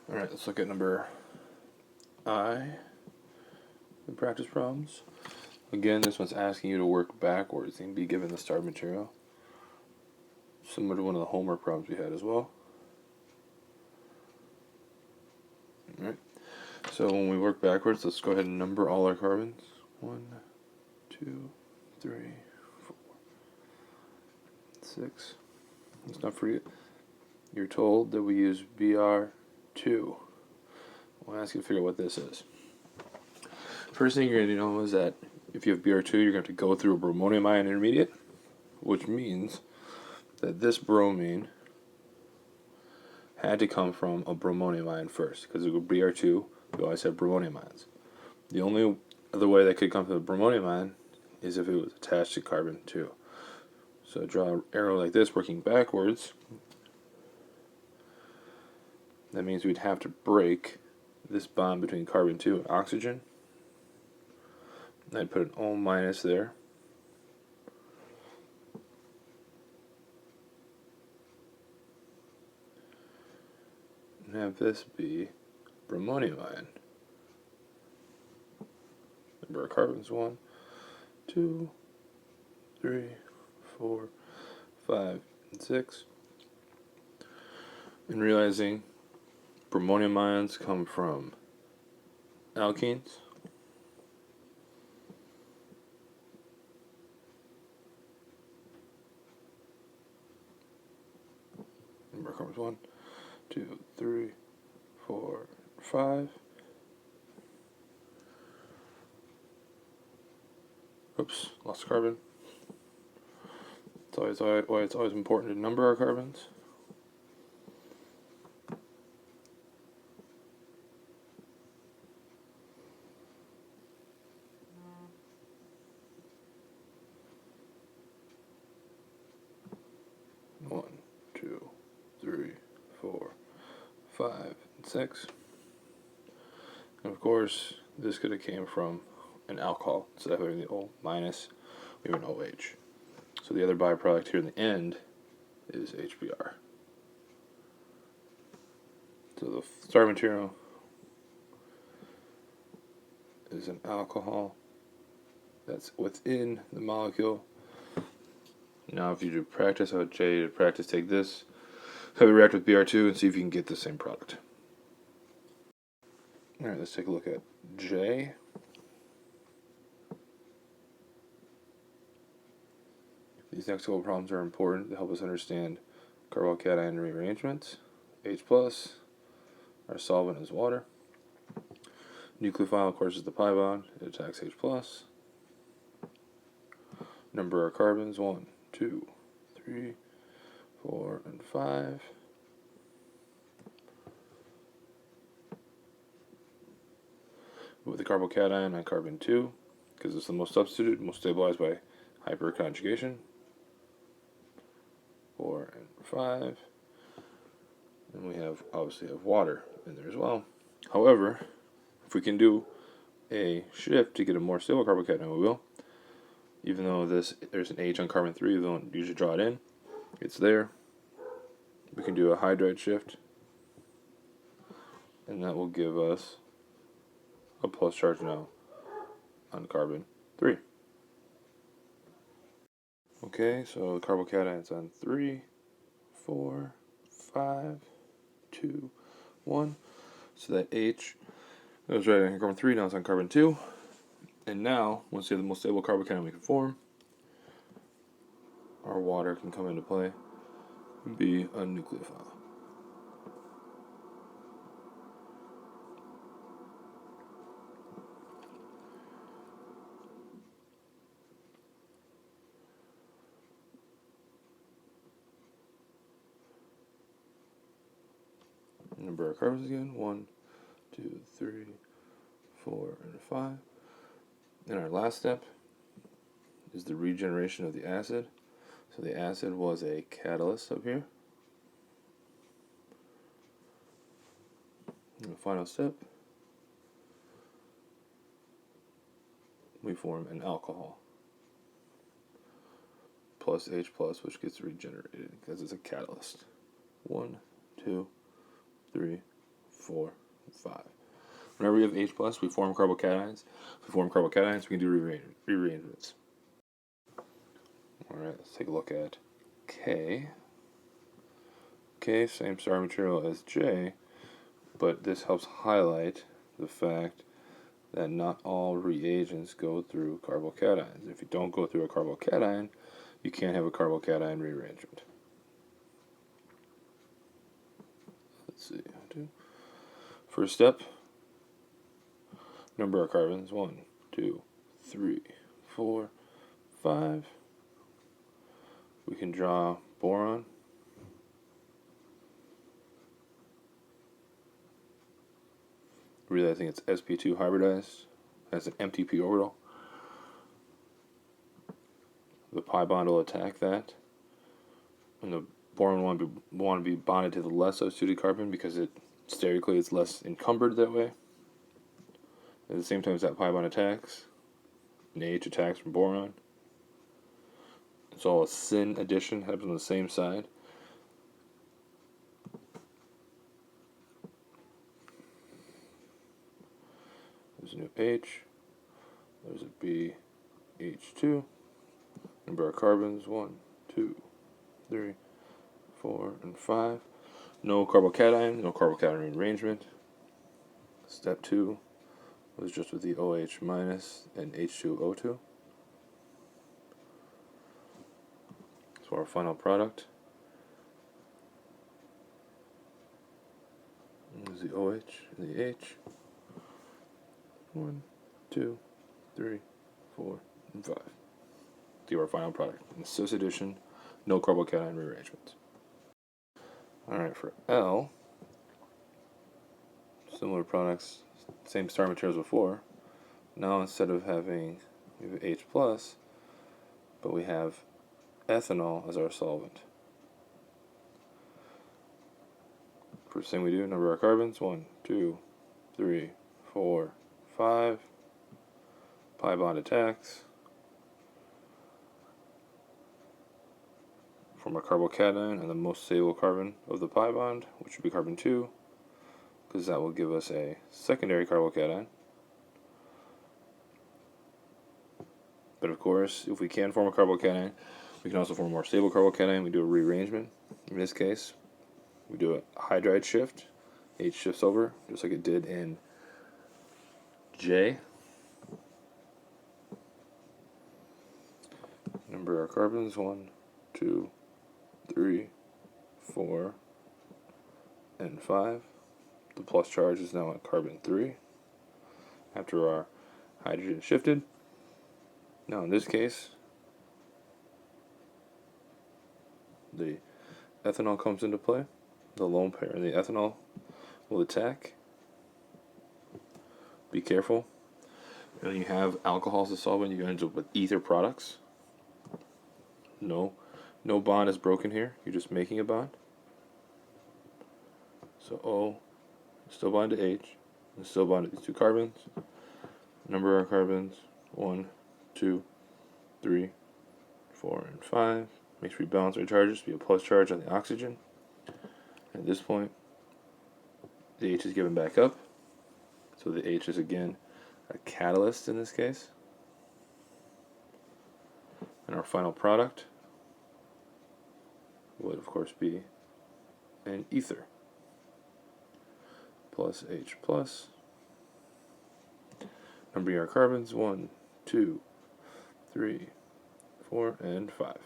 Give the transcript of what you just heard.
Alright, let's look at number I, the practice problems. Again, this one's asking you to work backwards and be given the starting material. Similar to one of the homework problems we had as well. Alright, so when we work backwards, let's go ahead and number all our carbons. 1, 2, 3, 4, 6. Let's not forget, you're told that we use Br2. I'll ask you to figure out what this is. First thing you're going to know is that if you have Br2, you're going to have to go through a bromonium ion intermediate, which means that this bromine had to come from a bromonium ion first, because it would be Br2, we always have bromonium ions. The only other way that could come from the bromonium ion is if it was attached to carbon 2. So draw an arrow like this working backwards. That means we'd have to break this bond between carbon 2 and oxygen. I'd put an O minus there. And have this be bromonium ion. Number of carbons 1, 2, 3, 4, 5, and 6. And realizing bromonium ions come from alkenes. Number of carbons 1, 2, 3, 4, 5. Oops, lost a carbon. It's why it's always important to number our carbons. One, 2, 3, 4, 5, and 6. And of course, this could have came from an alcohol. Instead of having the O minus, we have an OH. So the other byproduct here in the end is HBr. So the starting material is an alcohol that's within the molecule. Now if you do practice, I would tell you to practice, take this, have it react with Br2 and see if you can get the same product. Alright, let's take a look at J. These next couple problems are important to help us understand carbocation rearrangements. H+, our solvent is water. Nucleophile, of course, is the pi bond. It attacks H+. Number of carbons, 1, 2, 3, 4, and 5. With the carbocation on carbon 2, because it's the most substituted, most stabilized by hyperconjugation. 4 and 5. And we obviously have water in there as well. However, if we can do a shift to get a more stable carbocation, we will. Even though there's an H on carbon 3, we don't usually draw it in. It's there. We can do a hydride shift, and that will give us a plus charge now on carbon 3. Okay, so the carbocation's on 3, 4, 5, 2, 1. So that H goes right on carbon 3, now it's on carbon 2. And now, once we have the most stable carbocation we can form, our water can come into play and be a nucleophile. Number of carbons again, 1, 2, 3, 4, and 5. And our last step is the regeneration of the acid. So the acid was a catalyst up here. And the final step, we form an alcohol plus H+, which gets regenerated because it's a catalyst. 1, 2, 3, 4, 5. Whenever we have H+, we form carbocations. If we form carbocations, we can do rearrangements. Alright, let's take a look at K. K, same starting material as J, but this helps highlight the fact that not all reagents go through carbocations. If you don't go through a carbocation, you can't have a carbocation rearrangement. Let's see. First step, number of carbons, 1, 2, 3, 4, 5. We can draw boron. Realizing it's sp2 hybridized, has an empty p orbital. The pi bond will attack that, and the boron want to be bonded to the less substituted carbon because sterically it's less encumbered that way. At the same time as that pi bond attacks, an H attacks from boron. It's all a syn addition, happens on the same side. There's a new H. There's a B, H2. Number of carbons, 1, 2, 3, 4, and 5. No carbocation, no carbocation rearrangement. Step 2 was just with the OH minus and H2O2. So our final product is the OH and the H. 1, 2, 3, 4, and 5. Do our final product. In cis addition, no carbocation rearrangements. Alright, for L, similar products, same starting materials before. Now instead of having we have H+, but we have ethanol as our solvent. First thing we do, number of carbons, 1, 2, 3, 4, 5. Pi bond attacks. Form a carbocation and the most stable carbon of the pi bond, which would be carbon 2, because that will give us a secondary carbocation. But of course, if we can form a carbocation, we can also form a more stable carbocation. We do a rearrangement. In this case, we do a hydride shift. H shifts over, just like it did in J. Number of carbons, 1, 2, 3, 4, and 5. The plus charge is now at carbon 3 after our hydrogen shifted. Now in this case, the ethanol comes into play. The lone pair in the ethanol will attack. Be careful. When you have alcohol as a solvent, you end up with ether products. No bond is broken here. You're just making a bond. So O still bond to H, and still bond to these two carbons. Number of carbons, 1, 2, 3, 4, and 5. Make sure we balance our charges. Be a plus charge on the oxygen. At this point, the H is given back up. So the H is again a catalyst in this case. And our final product would of course be an ether. Plus H plus. Numbering our carbons, 1, 2, 3, 4, and 5.